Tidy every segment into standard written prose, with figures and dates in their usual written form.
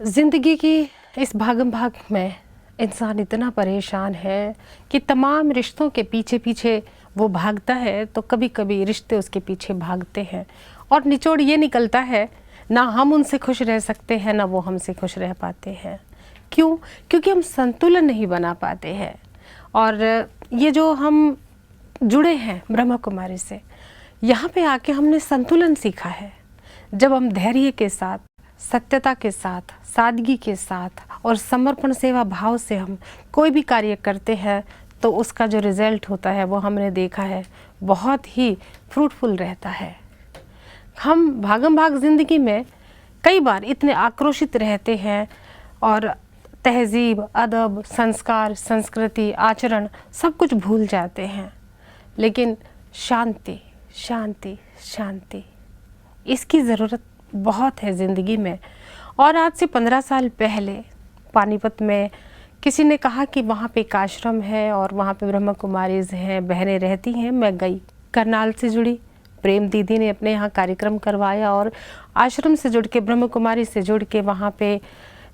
ज़िंदगी की इस भागम भाग में इंसान इतना परेशान है कि तमाम रिश्तों के पीछे पीछे वो भागता है, तो कभी कभी रिश्ते उसके पीछे भागते हैं और निचोड़ ये निकलता है, ना हम उनसे खुश रह सकते हैं ना वो हमसे खुश रह पाते हैं। क्यों? क्योंकि हम संतुलन नहीं बना पाते हैं। और ये जो हम जुड़े हैं ब्रह्मा कुमारी से, यहाँ पे आके हमने संतुलन सीखा है। जब हम धैर्य के साथ, सत्यता के साथ, सादगी के साथ और समर्पण सेवा भाव से हम कोई भी कार्य करते हैं, तो उसका जो रिज़ल्ट होता है वो हमने देखा है बहुत ही फ्रूटफुल रहता है। हम भागम भाग ज़िंदगी में कई बार इतने आक्रोशित रहते हैं और तहज़ीब, अदब, संस्कार, संस्कृति, आचरण सब कुछ भूल जाते हैं। लेकिन शांति, शांति, शांति, इसकी ज़रूरत बहुत है ज़िंदगी में। और आज से 15 साल पहले पानीपत में किसी ने कहा कि वहाँ पे एक आश्रम है और वहाँ पे ब्रह्मा कुमारीज़ हैं, बहनें रहती हैं। मैं गई, करनाल से जुड़ी, प्रेम दीदी ने अपने यहाँ कार्यक्रम करवाया और आश्रम से जुड़ के, ब्रह्मा कुमारी से जुड़ के वहाँ पे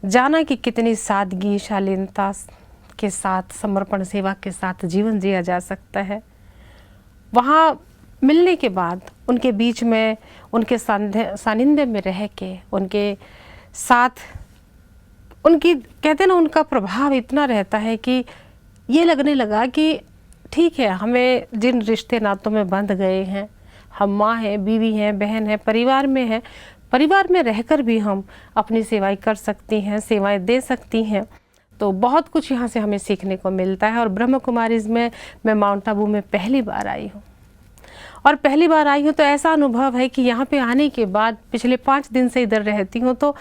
जाना कि कितनी सादगी, शालीनता के साथ, समर्पण सेवा के साथ जीवन जिया जा सकता है। वहाँ मिलने के बाद उनके बीच में, उनके सानिध्य में रह के, उनके साथ उनकी, कहते ना, उनका प्रभाव इतना रहता है कि ये लगने लगा कि ठीक है, हमें जिन रिश्ते नातों में बंध गए हैं, हम माँ हैं, बीवी हैं, बहन हैं, परिवार में हैं, परिवार में रहकर भी हम अपनी सेवाएं कर सकती हैं, सेवाएं दे सकती हैं। तो बहुत कुछ यहाँ से हमें सीखने को मिलता है। और ब्रह्मा कुमारीज़ में मैं माउंट आबू में पहली बार आई हूँ और पहली बार आई हूँ तो ऐसा अनुभव है कि यहाँ पे आने के बाद पिछले 5 दिन से इधर रहती हूँ तो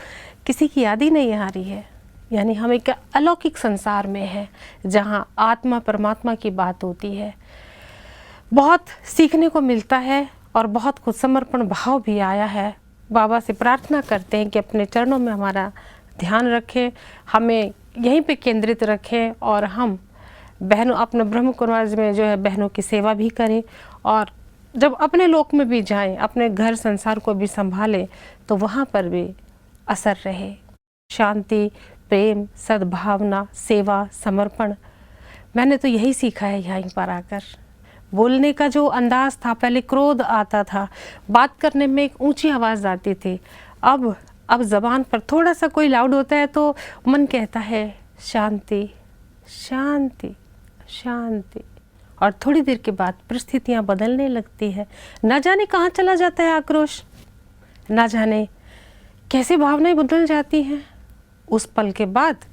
किसी की याद ही नहीं आ रही है। यानी हम एक अलौकिक संसार में हैं जहाँ आत्मा परमात्मा की बात होती है। बहुत सीखने को मिलता है और बहुत कुछ समर्पण भाव भी आया है। बाबा से प्रार्थना करते हैं कि अपने चरणों में हमारा ध्यान रखें, हमें यहीं पे केंद्रित रखें और हम बहनों, अपने ब्रह्म कुमारीज़ में जो है बहनों की सेवा भी करें और जब अपने लोक में भी जाएं, अपने घर संसार को भी संभालें, तो वहाँ पर भी असर रहे। शांति, प्रेम, सद्भावना, सेवा, समर्पण, मैंने तो यही सीखा है यहीं पर आकर। बोलने का जो अंदाज था, पहले क्रोध आता था, बात करने में एक ऊंची आवाज़ आती थी। अब ज़बान पर थोड़ा सा कोई लाउड होता है तो मन कहता है शांति, शांति, शांति। और थोड़ी देर के बाद परिस्थितियाँ बदलने लगती है। ना जाने कहाँ चला जाता है आक्रोश, ना जाने कैसे भावनाएं बदल जाती हैं। उस पल के बाद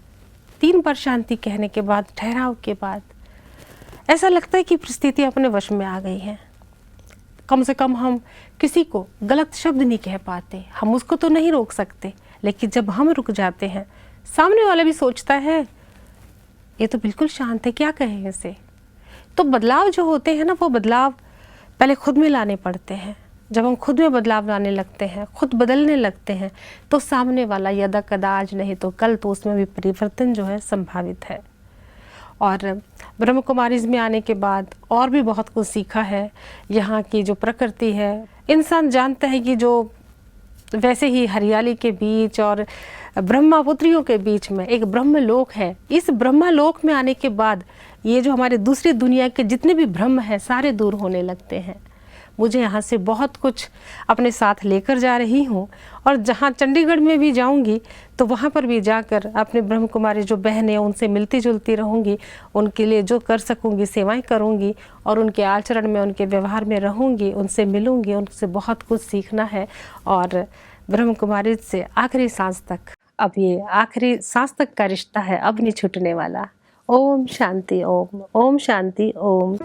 3 बार शांति कहने के बाद, ठहराव के बाद, ऐसा लगता है कि परिस्थिति अपने वश में आ गई है। कम से कम हम किसी को गलत शब्द नहीं कह पाते, हम उसको तो नहीं रोक सकते, लेकिन जब हम रुक जाते हैं, सामने वाला भी सोचता है ये तो बिल्कुल शांत है, क्या कहें इसे। तो बदलाव जो होते हैं ना, वो बदलाव पहले खुद में लाने पड़ते हैं। जब हम खुद में बदलाव लाने लगते हैं, खुद बदलने लगते हैं, तो सामने वाला यदा कदा, आज नहीं तो कल, तो उसमें भी परिवर्तन जो है संभावित है। और ब्रह्म कुमारीज़ में आने के बाद और भी बहुत कुछ सीखा है। यहाँ की जो प्रकृति है, इंसान जानता है कि जो वैसे ही हरियाली के बीच और ब्रह्मापुत्रियों के बीच में एक ब्रह्मलोक है। इस ब्रह्मलोक में आने के बाद ये जो हमारे दूसरी दुनिया के जितने भी ब्रह्म हैं, सारे दूर होने लगते हैं। मुझे यहाँ से बहुत कुछ अपने साथ लेकर जा रही हूँ और जहाँ चंडीगढ़ में भी जाऊँगी तो वहाँ पर भी जाकर अपने ब्रह्म कुमारी जो बहनें हैं उनसे मिलती जुलती रहूँगी, उनके लिए जो कर सकूँगी सेवाएं करूँगी और उनके आचरण में, उनके व्यवहार में रहूँगी, उनसे मिलूँगी, उनसे बहुत कुछ सीखना है। और ब्रह्म कुमारी से आखिरी सांस तक, अब ये आखिरी सांस तक का रिश्ता है, अब नहीं छूटने वाला। ओम शांति ओम, ओम शांति ओम।